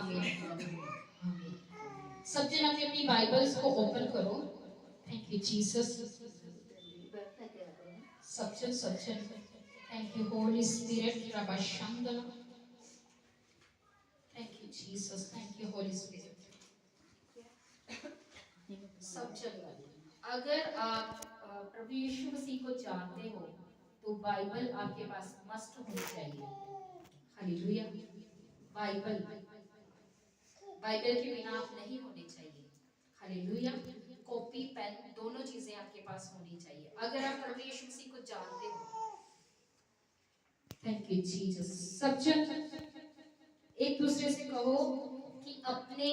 आमीन आमीन। सब जन अपनी अपनी बाइबल्स को ओपन करो। Thank you Jesus. सब जन थैंक यू होली स्पिरिट रबाशंदला। Thank you Jesus, thank you Holy Spirit. सब जन अगर आप प्रभु यीशु मसीह को जानते हो तो बाइबल आपके पास मस्ट होनी चाहिए। हालेलुया। बाइबल बाइबल के बिना आप नहीं होने चाहिए। हालेलुया। कॉपी पेन दोनों चीजें आपके पास होनी चाहिए अगर आप प्रभु यीशु मसीह को जानते हो। Thank you Jesus. सब जन एक दूसरे से कहो कि अपने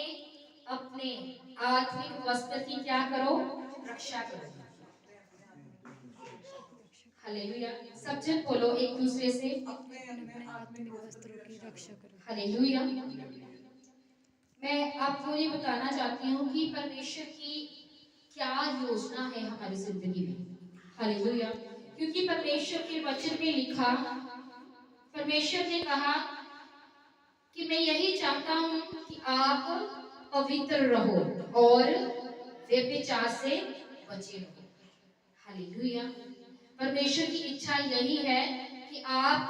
अपने आत्मिक वस्त्र की क्या करो, रक्षा करो। हालेलुया। सब जन बोलो एक दूसरे से अपने अपने आत्मिक वस्त्रों की रक्षा करो। हालेलुया। मैं आपको ये बताना चाहती हूँ कि परमेश्वर की क्या योजना है हमारी जिंदगी में। हालेलुया। क्योंकि परमेश्वर के वचन में लिखा, परमेश्वर ने कहा कि मैं यही चाहता हूँ कि आप पवित्र रहो और व्यभिचार से बचे रहो। हालेलुया। परमेश्वर की इच्छा यही है कि आप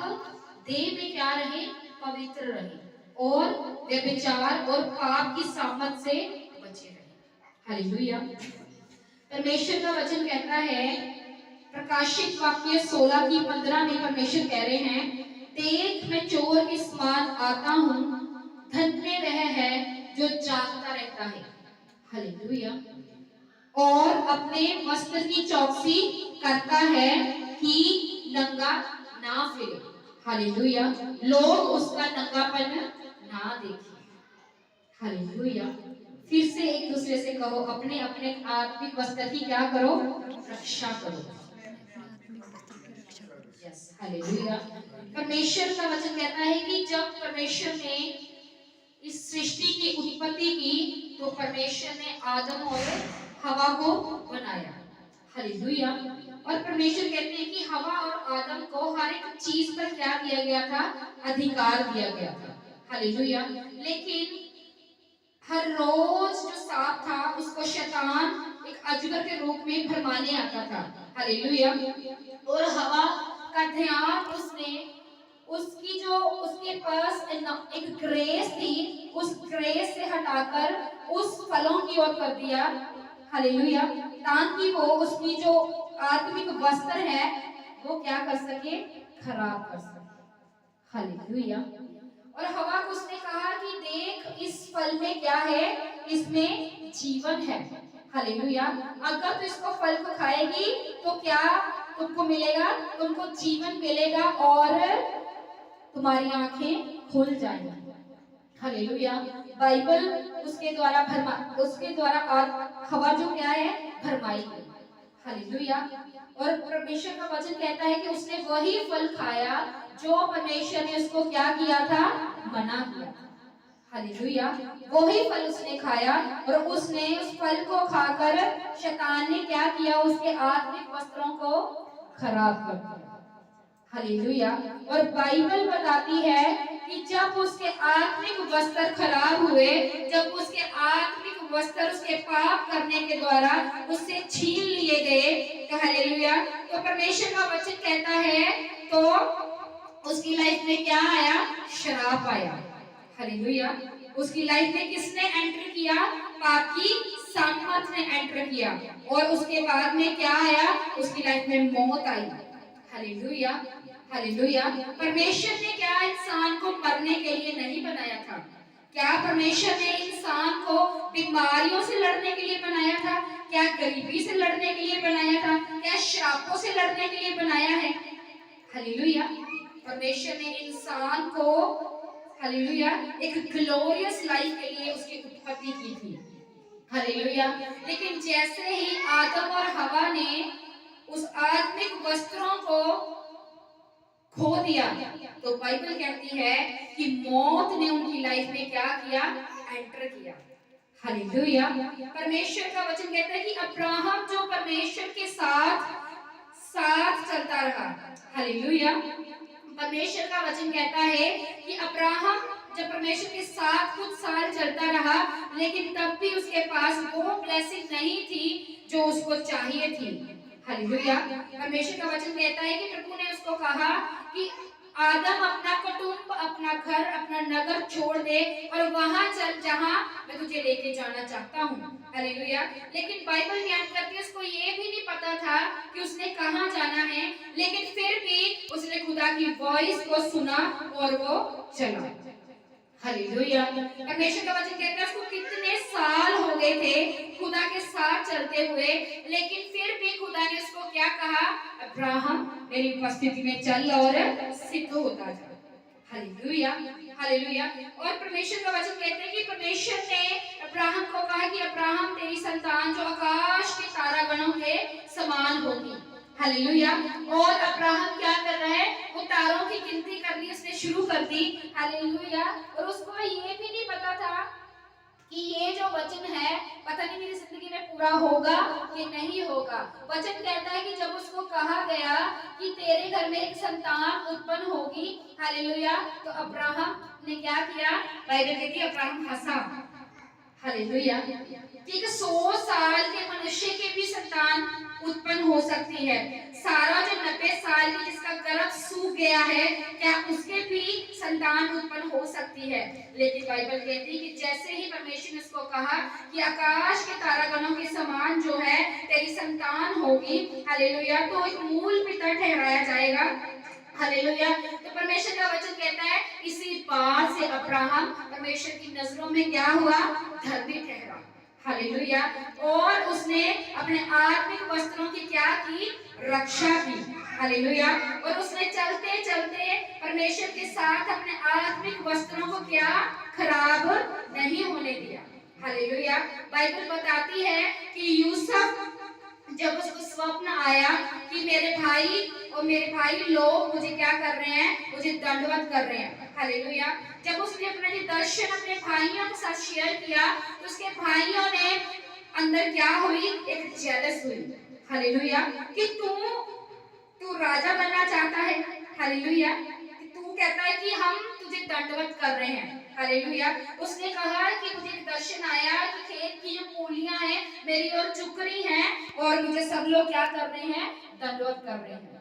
देह में क्या रहे, पवित्र रहे और व्यभिचार और पाप की सामत से बचे रहे। हालेलुया। परमेश्वर का वचन कहता है, प्रकाशित वाक्य 16 की 15 में परमेश्वर कह रहे हैं, देख मैं चोर के समान आता हूँ, धन्य वह है जो जागता रहता है। हालेलुया। और अपने वस्त्र की चौकसी करता है कि नंगा ना फिरे। हालेलुया। लोग उसका नंगापन ना देखें। हालेलुया। फिर से एक दूसरे से कहो, अपने अपने आत्मिक वस्त्र की क्या करो, रक्षा करो। अपने आत्मिक वस्त्र की रक्षा करो। Yes, hallelujah. परमेश्वर का वचन कहता है कि जब परमेश्वर ने इस सृष्टि की उत्पत्ति की तो परमेश्वर ने आदम और हवा को बनाया। हालेलुया। और परमेश्वर कहते हैं कि हवा और आदम को हर एक चीज पर क्या दिया गया था, अधिकार दिया गया था। हालेलुया। लेकिन हर रोज जो सांप था उसको शैतान एक अजगर के रूप में भरमाने आता था। हालेलुया। और हवा का ध्यान उसने उसकी जो उसके पास एक ग्रेस थी, उस ग्रेस से हटाकर उस फलों की ओर कर दिया। हालेलुया। ताकि वो उसकी जो आत्मिक वस्त्र है वो क्या कर सके, खराब कर सके। हालेलुया। और हवा को उसने कहा कि देख इस फल में क्या है, इसमें जीवन है। हालेलुया। अगर तू इसको फल को खाएगी तो क्या तुमको मिलेगा, तुमको जीवन मिलेगा और तुम्हारी आंखें खुल जाएंगी। हालेलुया। बाइबल उसके द्वारा हवा जो क्या है, भरमाई गई। हालेलुया। और परमेश्वर का वचन कहता है कि उसने वही फल खाया जो परमेश्वर ने उसको क्या किया था, मना किया। हालेलुया। वही फल उसने खाया और उसने उस फल को खाकर शैतान ने क्या किया, उसके आत्मिक वस्त्रों को खराब कर दिया। हालेलुया। और बाइबल बताती है कि जब उसके आत्मिक वस्त्र खराब हुए, जब उसके आत्मिक वस्त्र उसके पाप करने के द्वारा उससे छीन लिए गए, तो हालेलुया, तो परमेश्वर का वचन कहता है तो उसकी लाइफ में क्या आया, श्राप आया। हालेलुया। उसकी लाइफ में किसने एंटर किया, पाप की सामर्थ ने एंटर किया और उसके बाद में क्या आया, उसकी लाइफ में मौत आई। हालेलुया। हालेलुया। परमेश्वर ने क्या इंसान को मरने के लिए नहीं बनाया था। क्या परमेश्वर ने इंसान को बीमारियों से लड़ने के लिए बनाया था, क्या गरीबी से लड़ने के लिए बनाया था, क्या श्रापों से लड़ने के लिए बनाया है। हालेलुया। परमेश्वर ने इंसान को हालेलुया एक ग्लोरियस लाइफ के लिए उसकी उत्पत्ति की थी। हालेलुया। लेकिन जैसे ही आदम और हवा ने उस आत्मिक वस्त्रों को खो दिया तो बाइबल कहती है कि मौत ने उनकी लाइफ में क्या किया, एंटर किया। हालेलुया। परमेश्वर का वचन कहता है कि अब्राहम जो परमेश्वर के साथ साथ चलता रहा। हालेलुया। परमेश्वर का वचन कहता है कि अब्राहम जब परमेश्वर के साथ कुछ साल चलता रहा, लेकिन तब भी उसके पास वो ब्लेसिंग नहीं थी जो उसको चाहिए थी। हालेलुया। परमेश्वर का वचन कहता है कि प्रभु ने उसको कहा कि आदम अपना कुटुंब, अपना घर, अपना नगर छोड़ दे और वहां चल जहां मैं तुझे लेके जाना चाहता हूँ। हालेलुया। लेकिन बाइबल बयान करती है उसको ये भी नहीं पता था कि उसने कहां जाना है, लेकिन फिर भी उसने खुदा की वॉइस को सुना और वो चला। हालेलुया। परमेश्वर का वचन कहता है उसको कितने साल हो गए थे खुदा के साथ चलते हुए, लेकिन फिर भी खुदा ने उसको क्या कहा, अब्राहम मेरी उपस्थिति में चल और सिद्ध होता जा। हालेलुया। हालेलुया। और परमेश्वर का वचन कहते हैं कि परमेश्वर ने अब्राहम को कहा कि अब्राहम तेरी संतान जो आकाश के तारागणों के समान होगी। हालेलुया। और अब्राहम क्या कर रहा है, वो तारों की गिनती करनी उसने शुरू कर दी। हालेलुया। और उसको ये भी नहीं पता था कि ये जो वचन है पता नहीं मेरी जिंदगी में पूरा होगा कि नहीं होगा। वचन कहता है कि जब उसको कहा गया कि तेरे घर में एक संतान उत्पन्न होगी, हालेलुया, तो अब्राहम ने क्या किया, बाइबल कहती है अब्राहम हंसा। हालेलुया। कि 100 साल के मनुष्य की भी संतान उत्पन्न हो सकती है। सारा जो 90 साल की जिसका गर्भ सूख गया है, क्या उसके भी संतान उत्पन्न हो सकती है। लेकिन बाइबल कहती है कि जैसे ही परमेश्वर ने उसको कहा कि आकाश के तारागणों के समान जो है तेरी संतान होगी, हालेलुया, तो एक मूल पिता ठहराया जाएगा। हालेलुया। तो परमेश्वर का वचन कहता है इसी बात से अब्राहम परमेश्वर की नजरों में क्या हुआ, धर्मी ठहरा। हालेलुया। और उसने अपने आत्मिक वस्त्रों की क्या की, रक्षा की। हालेलुया। और उसने चलते चलते परमेश्वर के साथ अपने आत्मिक वस्त्रों को क्या, खराब नहीं होने दिया। हालेलुया। बाइबल बताती है कि यूसुफ जब उसको स्वप्न आया कि मेरे भाई लोग मुझे क्या कर रहे हैं, मुझे दंडवत कर रहे हैं। हालेलुया। जब उसने अपना ये दर्शन अपने भाइयों के साथ शेयर किया तो उसके भाइयों ने अंदर क्या हुई, एक जेलस हुई। हालेलुया। कि तू राजा बनना चाहता है। हालेलुया। कि तू कहता है कि हम तुझे दंडवत कर रहे हैं। हालेलुया। उसने कहा कि मुझे एक दर्शन आया कि खेत की जो पूलियां हैं मेरी ओर झुक रही हैं और मुझे सब लोग क्या कर रहे हैं, दंडवत कर रहे हैं।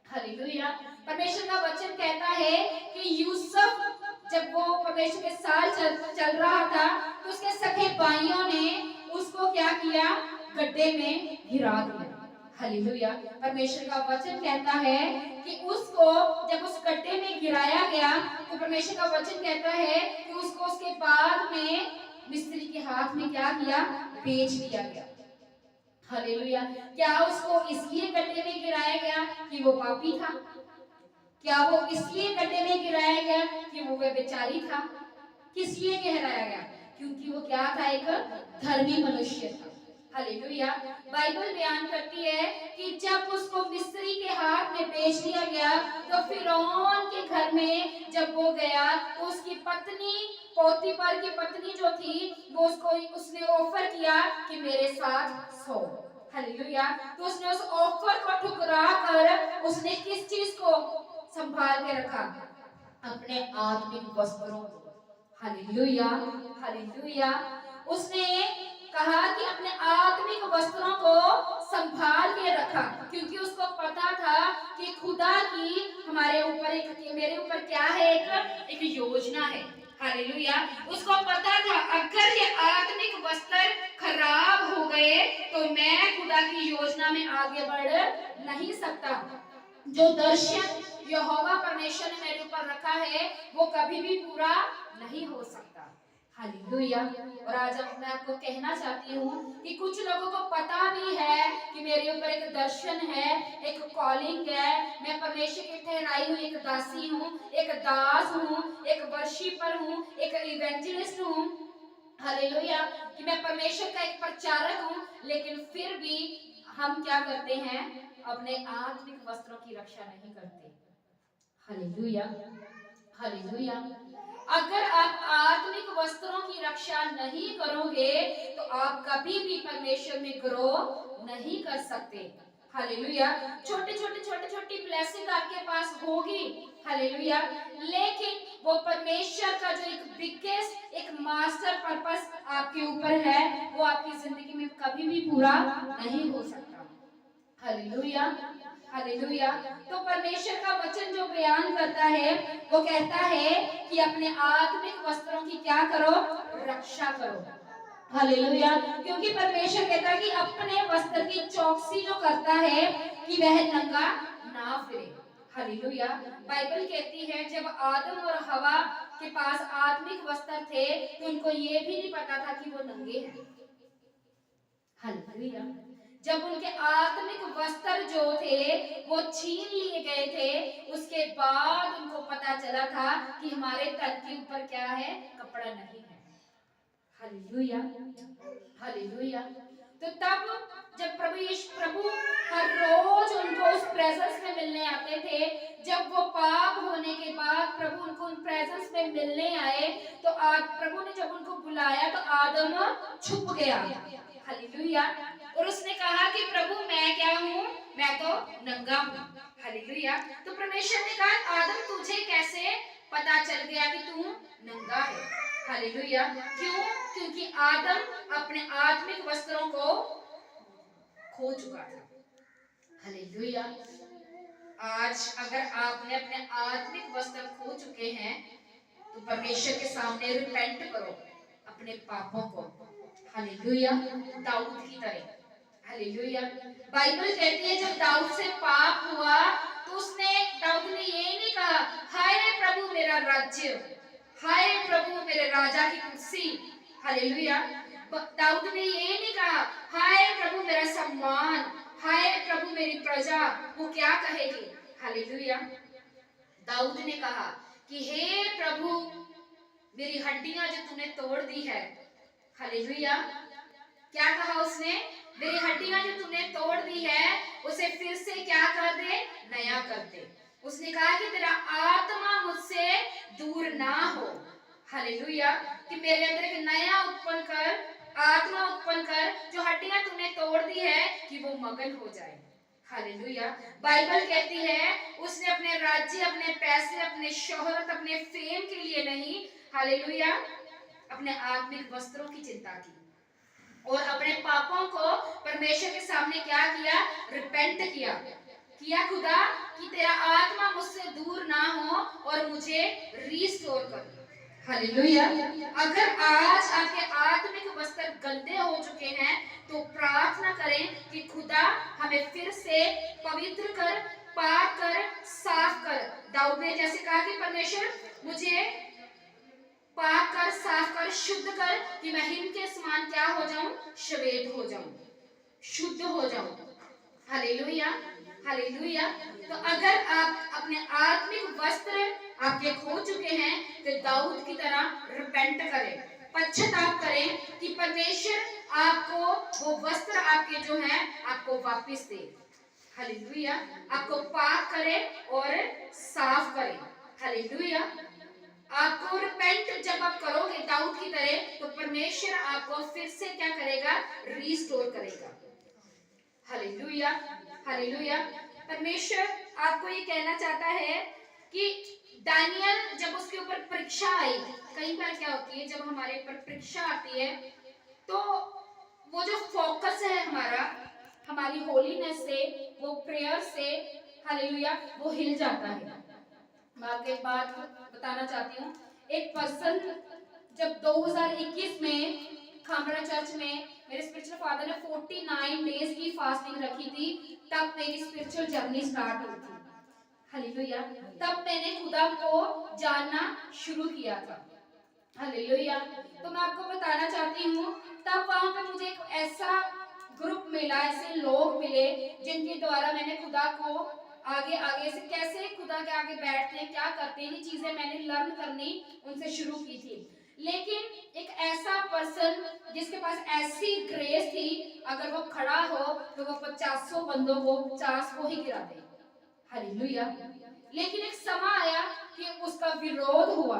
हालेलुया। परमेश्वर का वचन कहता है कि यूसुफ जब वो परमेश्वर के साथ चल रहा था तो उसके सखे भाइयों ने उसको क्या किया, गड्ढे में गिरा दिया। हालेलुया। परमेश्वर का वचन कहता है कि उसको जब उस गड्ढे में गिराया गया तो परमेश्वर का वचन कहता है कि उसको उसके बाद में मिस्त्री के हाथ में क्या किया, बेच दिया गया। हालेलुया। क्या उसको इसलिए गड्ढे में गिराया गया कि वो पापी था? क्या वो इसलिए गड्ढे में गिराया गया कि वो व्यभिचारी था? किस लिए गिराया गया? क्योंकि वो क्या था, एक धर्मी मनुष्य था। हालेलुया। बाइबल बयान करती है कि जब उसको मिस्री के हाथ में बेच दिया गया तो फिरौन के घर में जब वो गया तो उसकी पत्नी, पोतीफर की पत्नी जो थी, वो उसने ऑफर किया कि मेरे साथ सो। हालेलुया। तो उसने उस ऑफर को ठुकरा कर उसने किस चीज को संभाल के रखा, अपने आत्मिक वस्त्रों को। हालेलुया। हालेलुया। उसने कहा कि अपने आत्मिक वस्त्रों को संभाल के रखा क्योंकि उसको पता था कि खुदा की हमारे ऊपर मेरे ऊपर क्या है, एक योजना है। हालेलुया। उसको पता था अगर ये आत्मिक वस्त्र खराब हो गए तो मैं खुदा की योजना में आगे बढ़ नहीं सकता। जो दर्शन यहोवा परमेश्वर ने मेरे ऊपर रखा है वो कभी भी पूरा नहीं हो सकता। हालेलुया। और आज मैं आपको कहना चाहती हूँ कि कुछ लोगों को पता भी है कि मेरे ऊपर एक दर्शन है, एक कॉलिंग है, मैं परमेश्वर की ठहराई हुई एक दासी हूँ, एक दास हूँ, एक वर्शिपर हूँ, एक इवेंजलिस्ट हूँ। हालेलुया। कि मैं परमेश्वर का एक प्रचारक हूँ, लेकिन फिर भी हम क्या करते हैं, अपने आत्मिक वस्त्रों की रक्षा नहीं करते। हालेलुया। हालेलुया। अगर आप आत्मिक वस्त्रों की रक्षा नहीं करोगे तो आप कभी भी परमेश्वर में ग्रो नहीं कर सकते। हालेलुया। छोटी छोटी ब्लेसिंग आपके पास होगी, हालेलुया। लेकिन वो परमेश्वर का जो एक बिगेस्ट एक मास्टर पर्पस आपके ऊपर है, वो आपकी जिंदगी में कभी भी पूरा नहीं हो सकता। Hallelujah, hallelujah. तो परमेश्वर का वचन जो बयान करता है, वो कहता है कि अपने आत्मिक वस्त्रों की क्या करो, रक्षा करो। हालेलुया। क्योंकि परमेश्वर कहता है कि अपने वस्त्र की चौकसी जो करता है कि वह नंगा ना फिरे। हालेलुया। बाइबल कहती है जब आदम और हवा के पास आत्मिक वस्त्र थे तो उनको ये भी नहीं पता था कि वो नंगे हैं। हालेलुया। जब उनके आत्मिक वस्त्र जो थे वो छीन लिए गए थे, उसके बाद उनको पता चला था कि हमारे तन के ऊपर क्या है, कपड़ा नहीं है। Hallelujah, hallelujah. तो तब जब प्रभु हर रोज उनको उस प्रेजेंस में मिलने आते थे, जब वो पाप होने के बाद प्रभु उनको उन प्रेजेंस में मिलने आए, तो प्रभु ने जब उनको बुलाया तो आदम छुप गया। हालेलुया। और उसने कहा कि प्रभु मैं क्या हूँ, मैं तो नंगा हूँ। हालेलुया। तो परमेश्वर ने कहा आदम तुझे कैसे पता चल गया कि तू नंगा है। हालेलुया। क्यों? क्योंकि आदम अपने आत्मिक वस्त्रों को खो चुका था। हालेलुया। आज अगर आपने अपने आत्मिक वस्त्र खो चुके हैं तो परमेश्वर के सामने रिपेंट करो अपने पापों को। हालेलुया। दाऊद की तरह। हालेलुया। बाइबल कहती है जब दाऊद से पाप हुआ तो दाऊद ने ये नहीं कहा हाय प्रभु मेरा राज्य, हाय प्रभु मेरे राजा की कुर्सी। हालेलुया। दाऊद ने ये नहीं कहा हाय प्रभु मेरा सम्मान, हाय प्रभु मेरी प्रजा वो क्या कहेगी। हालेलुया। दाऊद ने कहा कि हे प्रभु मेरी हड्डियां जो तूने तोड़ दी है। हालेलुया। क्या कहा उसने, मेरी हड्डियां जो तूने तोड़ दी है उसे फिर से क्या कर दे, नया कर दे। उसने कहा कि तेरा आत्मा मुझसे दूर ना हो। हालेलुया। कि मेरे अंदर एक नया उत्पन्न कर, आत्मा उत्पन्न कर, जो हड्डियां तूने तोड़ दी है कि वो मगन हो जाए। हालेलुया। बाइबल कहती है उसने अपने राज्य, अपने पैसे, अपने शोहरत, अपने फेम के लिए नहीं, हालेलुया, अपने आत्मिक वस्त्रों की चिंता की और अपने पापों को परमेश्वर के सामने क्या किया, रिपेंट किया खुदा कि तेरा आत्मा मुझसे दूर ना हो और मुझे रीस्टोर कर। हालेलुया। अगर आज आपके आत्मिक वस्त्र गंदे हो चुके हैं तो प्रार्थना करें कि खुदा हमें फिर से पवित्र कर, पाक कर, साफ कर। दाऊद ने जैसे कहा कि परमेश्वर मुझे पाक कर, साफ कर, शुद्ध कर कि मैं हिम के समान क्या हो जाऊं, श्वेत हो जाऊं, शुद्ध हो जाऊं। Hallelujah, hallelujah. तो अगर आप अपने आत्मिक वस्त्र आपके खो चुके हैं तो दाऊद की तरह रिपेंट करें, पश्चाताप करें कि परमेश्वर आपको वो वस्त्र आपके जो हैं आपको वापस दे। हालेलुया। आपको पाक करे और साफ करे। हालेलुया। आपको रिपेंट जब आप करोगे दाऊद की तरह तो परमेश्वर आपको फिर से क्या करेगा, रीस्टोर करेगा। Hallelujah, hallelujah. परमेश्वर आपको ये कहना चाहता है कि दानियल जब उसके ऊपर परीक्षा आई, कई बार क्या होती है जब हमारे ऊपर परीक्षा आती है तो वो जो फोकस है हमारा, हमारी होलीनेस से, वो प्रेयर से, हालेलुया, वो हिल जाता है। मैं आपको एक बात बताना चाहती हूँ। एक पर्सन जब 2021 में खामरा चर्च में मेरे स्पिरिचुअल फादर ने 49 डेज की फास्टिंग रखी थी, तब मेरी स्पिरिचुअल जर्नी स्टार्ट हुई थी। हालेलुया। तब मैंने खुदा को जानना शुरू किया था। हालेलुया। तो मैं आपको बताना चाहती हूँ तब वहां पे मुझे एक ऐसा ग्रुप मिला, ऐसे लोग मिले जिनके द्वारा मैंने खुदा को आगे आगे से कैसे खुदा के आगे बैठते हैं, क्या करते हैं, ये चीजें मैंने लर्न करनी उनसे शुरू की थी। लेकिन एक ऐसा पर्सन जिसके पास ऐसी ग्रेस थी, अगर वो खड़ा हो तो वो 50 बंदों को 50 को ही गिरा दे। हालेलुया। लेकिन एक समय आया कि उसका विरोध हुआ।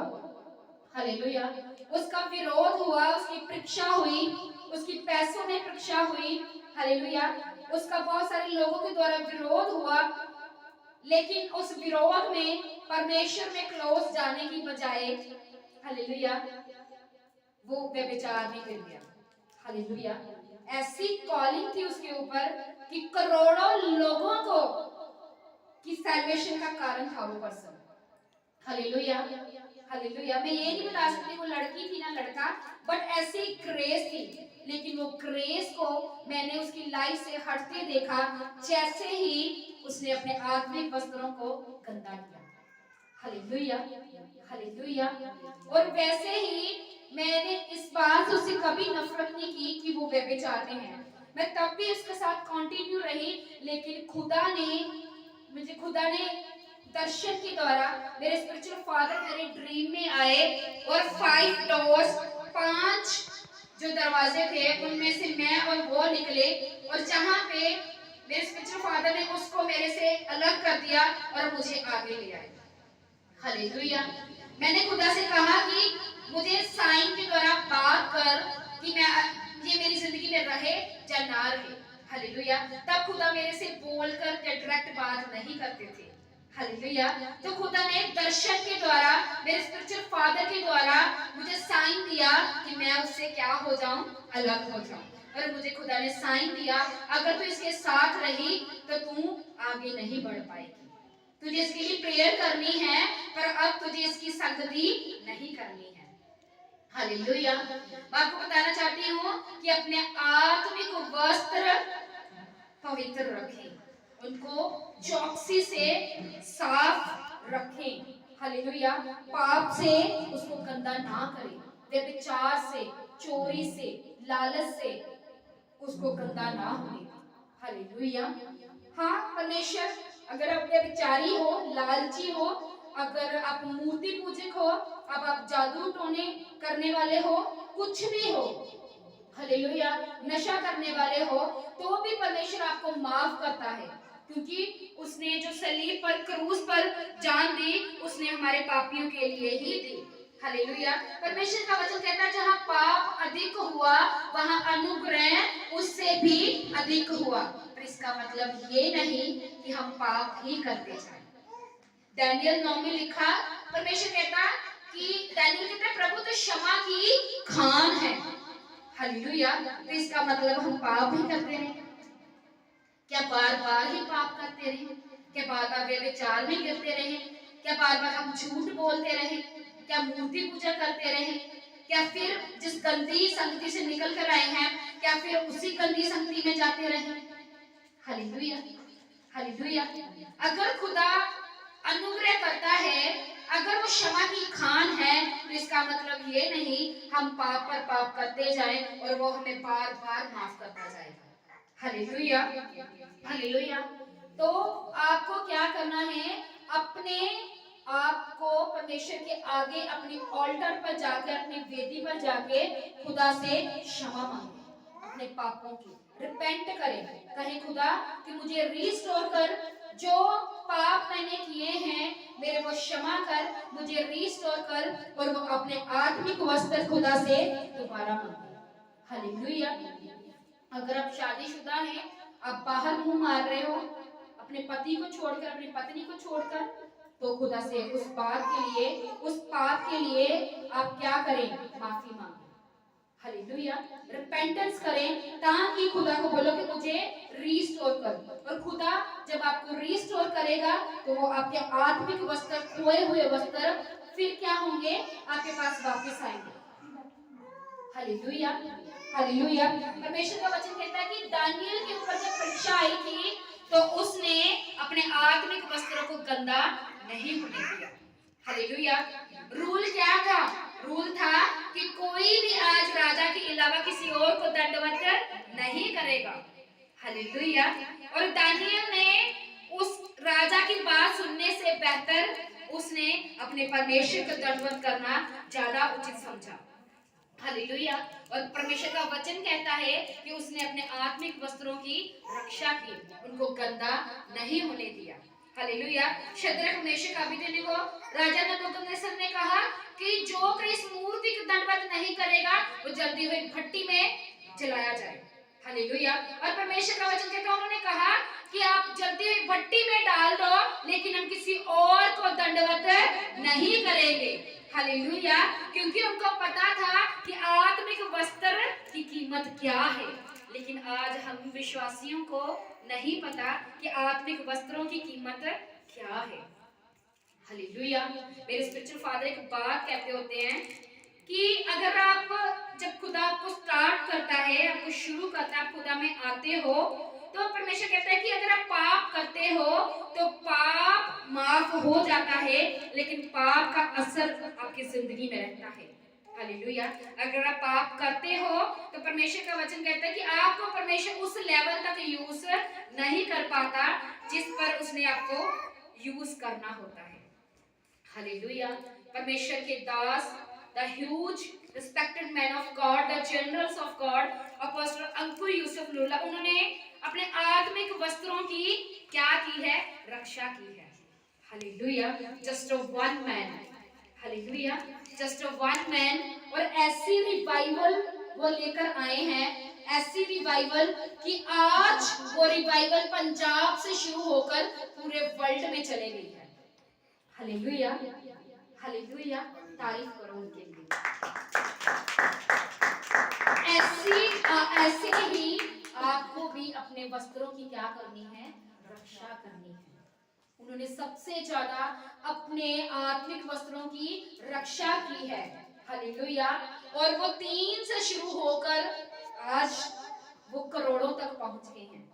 हालेलुया। उसका विरोध हुआ, उसकी परीक्षा हुई, उसकी पैसों में परीक्षा हुई। हालेलुया। उसका बहुत सारे लोगों के द्वारा विरोध हुआ लेकिन उस विरोध में परमेश्वर में क्लोज जाने की बजाय, हालेलुया, वो व्यभिचार में गिर गया। हालेलुया, ऐसी कॉलिंग थी उसके ऊपर कि करोड़ों लोगों को की सैल्वेशन का कारण था वो पर्सन। Hallelujah, hallelujah. मैं ये नहीं बता सकती वो लड़की थी ना लड़का, बट ऐसी ग्रेस थी, लेकिन वो ग्रेस को मैंने उसकी लाइफ से हटते देखा जैसे ही उसने अपने आत्मिक वस्त्रों को गंदा किया। Hallelujah, hallelujah. और वैसे ही मैंने इस बात से उससे कभी नफरत नहीं की कि वो व्यभिचारी हैं। मैं तब भी उसके साथ कंटिन्यू रही, लेकिन खुदा ने दर्शन के द्वारा, मेरे स्पिरिचुअल फादर मेरे ड्रीम में आए और 5 डोर्स, 5 जो दरवाजे थे उनमें से मैं और वो निकले, और जहां पे मेरे स्पिरिचुअल फादर ने उसको मेरे से अलग कर दिया और मुझे आगे ले आए। हालेलुया। मैंने खुदा से कहा कि मुझे साइन के द्वारा बात कर कि मैं ये मेरी जिंदगी में रहे या ना रहे। हालेलुया। तब खुदा मेरे से बोलकर डायरेक्ट बात नहीं करते थे। हालेलुया। तो खुदा ने दर्शन के द्वारा, मेरे स्पिरिचुअल फादर के द्वारा मुझे साइन दिया कि मैं उससे क्या हो जाऊं, अलग हो जाऊं। और मुझे खुदा ने साइन दिया, अगर तू इसके साथ रही तो तू आगे नहीं बढ़ पाएगी। तुझे इसके लिए प्रेयर करनी है, पर अब तुझे इसकी संगति नहीं करनी है। हालेलुया। मैं आपको बताना चाहती हूँ कि अपने आत्मिक वस्त्र पवित्र रखें, उनको चौकसी से साफ रखें। हालेलुया। पाप से उसको गंदा ना करें, व्यभिचार से, चोरी से, लालच से उसको गंदा ना होने। हालेलुया। हाँ, परमेश्वर, अगर आप व्यभिचारी हो, लालची हो, अगर आप मूर्ति पूजक हो, अब आप जादू टोने करने वाले हो, कुछ भी हो, हालेलुया, नशा करने वाले हो, तो भी परमेश्वर आपको माफ करता है, क्योंकि उसने जो सलीब पर, क्रूस पर जान दी, उसने हमारे पापियों के लिए ही दी। हालेलुया। परमेश्वर का वचन कहता है जहां पाप अधिक हुआ वहां अनुग्रह उससे भी अधिक हुआ। पर इसका मतलब ये नहीं कि हम पाप ही करते जाएं। दानियल 9 में लिखा, परमेश्वर कहता कि दानियल कहता प्रभु तो क्षमा की खान है। हालेलुया। तो इसका मतलब हम पाप ही करते रहे, क्या बार बार ही पाप करते रहे, क्या बार बार व्यभिचार में गिरते रहे, क्या बार बार हम झूठ बोलते रहे, क्या मूर्ति पूजा करते रहे, क्या फिर जिस गंदी संगति से निकल कर आए हैं क्या फिर उसी गंदी संगति में जाते रहे। Hallelujah, hallelujah. अगर खुदा अनुग्रह करता है, अगर वो क्षमा की खान है, तो इसका मतलब ये नहीं हम पाप पर पाप करते जाएं और वो हमें बार बार माफ करता जाएगा। Hallelujah, hallelujah. तो आपको क्या करना है, अपने आपको परमेश्वर के आगे अपनी ऑल्टर पर जाकर, अपनी वेदी पर जाके खुदा से क्षमा मांगे, अपने पापों की रिपेंट करें, कहे खुदा कि मुझे रिस्टोर कर, जो पाप मैंने किए हैं मेरे वो क्षमा कर, मुझे रिस्टोर कर, और वो अपने आत्मिक वस्त्र खुदा से दोबारा मांगे। हालेलुया। अगर आप शादीशुदा हैं, आप बाहर मुंह मार रहे हो अपने पति को छोड़कर, अपनी पत्नी को छोड़कर, तो खुदा से उस बात के लिए, उस पाप के लिए आप क्या करें, माफी मांगे। हालेलुया, रिपेंटेंस करें, ताकि खुदा को बोलो कि मुझे रीस्टोर कर। और खुदा जब आपको रीस्टोर करेगा तो वो आपके आत्मिक वस्त्र, खोए हुए वस्त्र फिर क्या होंगे, आपके पास वापस आएंगे। Hallelujah, hallelujah. परमेश्वर का वचन कहता है कि दानियल के ऊपर जब परीक्षा आई थी तो उसने अपने आत्मिक वस्त्रों को गंदा नहीं होने दिया। हालेलुया। रूल क्या था, रूल था कि कोई भी आज राजा के अलावा किसी और को दंडवत नहीं करेगा। हालेलुया। और दानियल ने उस राजा की बात सुनने से बेहतर उसने अपने परमेश्वर को दंडवत करना ज्यादा उचित समझा। हालेलुया। और परमेश्वर का वचन कहता है कि उसने अपने आत्मिक वस्त्रों की रक्षा की, उनको गंदा नहीं होने दिया। हालेलुया। शद्रक, मेशक, अबेदनगो राजा नबूकदनेस्सर ने कहा कि जो कोई इस मूर्ति को दंडवत नहीं करेगा वो जल्दी हुई भट्टी में जलाया जाए। हालेलुया। और परमेश्वर का वचन कहता है, उन्होंने कहा कि आप जल्दी भट्टी में डाल दो, लेकिन हम किसी और को दंडवत नहीं करेंगे। हालेलुया। क्योंकि उनको पता था कि आत्मिक वस्त्र की कीमत क्या है। लेकिन आज हम विश्वासियों को नहीं पता कि आत्मिक वस्त्रों की कीमत क्या है। हालेलुया। मेरे स्पिरिचुअल फादर एक बात कहते होते हैं कि अगर आप जब खुदा आपको स्टार्ट करता है, आपको शुरू करता है, आप खुदा में आते हो, तो परमेश्वर कहता है कि अगर आप पाप करते हो तो पाप माफ हो जाता है, लेकिन पाप का असर आपकी जिंदगी में रहता है। हालेलुया। अगर आप पाप करते हो तो परमेश्वर का वचन कहता है कि आपको परमेश्वर उस लेवल तक यूज नहीं कर पाता जिस पर उसने आपको यूज करना होता है। हालेलुया। परमेश्वर के दास, the huge respected man of God, the generals of God, apostle Ankur Yusuf Lulla, उन्होंने अपने आत्मिक वस्त्रों की क्या की है? रक्षा की है। Hallelujah. Just one man, hallelujah, just one man. और ऐसी रिवाइवल वो लेकर आए हैं, ऐसी रिवाइवल कि आज वो रिवाइवल पंजाब से शुरू होकर पूरे वर्ल्ड में चले गई है। Hallelujah, hallelujah. तारीफ करो उनके लिए। ऐसे ही आपको भी अपने वस्त्रों की क्या करनी है? रक्षा करनी है। उन्होंने सबसे ज्यादा अपने आत्मिक वस्त्रों की रक्षा की है। हालेलुया। और वो 3 से शुरू होकर आज वो करोड़ों तक पहुंच गए हैं।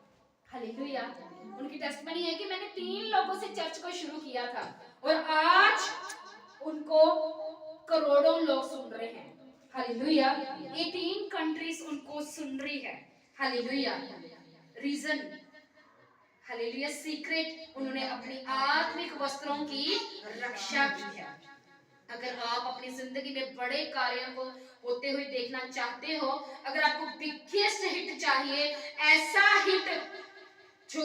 हालेलुया। उनकी टेस्टमनी है कि मैंने 3 लोगों से चर्च को शुरू किया था और आज उनको करोड़ों लोग सुन रहे हैं। हालेलुया। 18 कंट्रीज उनको सुन रही है। हालेलुया। रीजन, हालेलुया, सीक्रेट, उन्होंने अपनी आत्मिक वस्त्रों की रक्षा की है। अगर आप अपनी जिंदगी में बड़े कार्यों को होते हुए देखना चाहते हो, अगर आपको बिगेस्ट हिट चाहिए, ऐसा हिट जो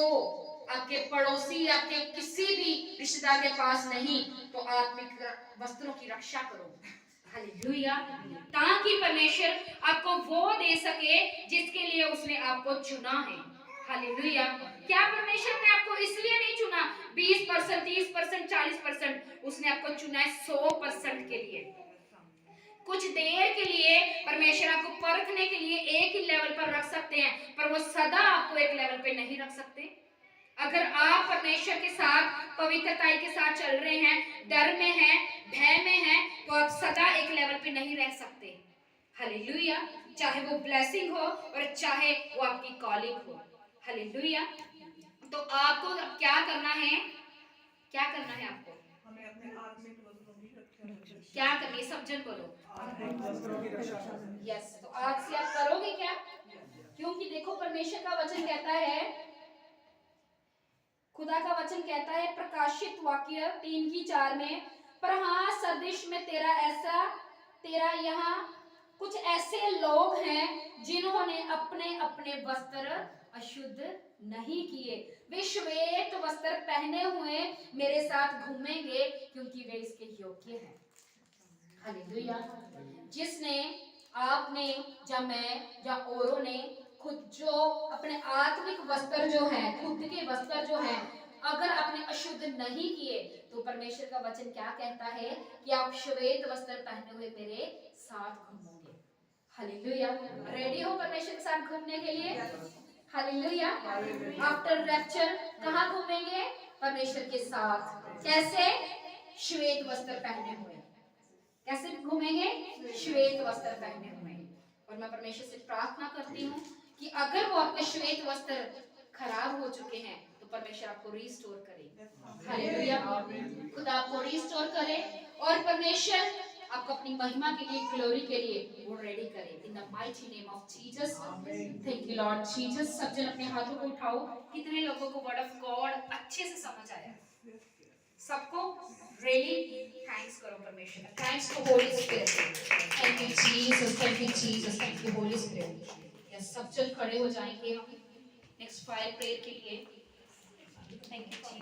आपके पड़ोसी, आपके किसी भी रिश्तेदार के पास नहीं, तो आत्मिक वस्त्रों की रक्षा करो। हालेलुया। ताकि परमेश्वर आपको वो दे सके जिसके लिए उसने आपको चुना है। हालेलुया। क्या परमेश्वर ने आपको इसलिए नहीं चुना 20%, 30%, 40%? उसने आपको चुना है 100% के लिए। कुछ देर के लिए परमेश्वर आपको परखने के लिए एक ही लेवल पर रख सकते हैं, पर वो सदा आपको एक लेवल पे नहीं रख सकते। अगर आप परमेश्वर के साथ पवित्रताई के साथ चल रहे हैं, डर में हैं, भय में हैं, तो आप सदा एक लेवल पे नहीं रह सकते। हालेलुया। चाहे वो ब्लेसिंग हो और चाहे वो आपकी कॉलिंग हो। हालेलुया। तो आपको क्या करना है? क्या करना है आपको? हमें अपने आत्मिक वस्त्रों की रक्षा करनी है। क्या करनी है? सब जन बोलो। आत्मिक वस्त्रों की रक्षा करनी है। यस। तो आज से आप करोगे क्या? क्योंकि देखो परमेश्वर का वचन कहता है, खुदा का वचन कहता है प्रकाशित वाक्य 3:4 में, पर हाँ सदृश में तेरा यहाँ कुछ ऐसे लोग हैं जिन्होंने अपने अपने वस्त्र अशुद्ध नहीं किए। वे श्वेत वस्त्र पहने हुए मेरे साथ घूमेंगे क्योंकि वे इसके योग्य हैं। हालेलुया। जिसने, आपने या मैं या औरों ने खुद जो अपने आत्मिक वस्त्र जो है, खुद के वस्त्र जो है, अगर आपने अशुद्ध नहीं किए, तो परमेश्वर का वचन क्या कहता है कि आप श्वेत वस्त्र पहने हुए मेरे साथ घूमोगे। हालेलुया। रेडी हो परमेश्वर के साथ घूमने के लिए? हालेलुया। आफ्टर रैप्चर कहाँ घूमेंगे? परमेश्वर के साथ। कैसे? श्वेत वस्त्र पहने हुए। कैसे घूमेंगे? श्वेत वस्त्र पहने हुए। और मैं परमेश्वर से प्रार्थना करती हूँ कि अगर वो आपके श्वेत वस्त्र खराब हो चुके हैं, तो परमेश्वर आपको रिस्टोर करे। हालेलुया। खुदा आपको रिस्टोर करे और परमेश्वर आपको अपनी महिमा के लिए, ग्लोरी के लिए वो रेडी करे। In the mighty name of Jesus. Thank you Lord Jesus. सब जन अपने हाथों को उठाओ। कितने लोगों को वर्ड ऑफ गॉड अच्छे से समझ आया? सबको रियली थैंक्स करो परमेश्वर। Thanks to Holy Spirit. Thank you Jesus, thank you Jesus, thank you Holy Spirit. Yes, सब जन खड़े हो जाएंगे हम नेक्स्ट फायर प्रेयर के लिए। Thank you Jesus.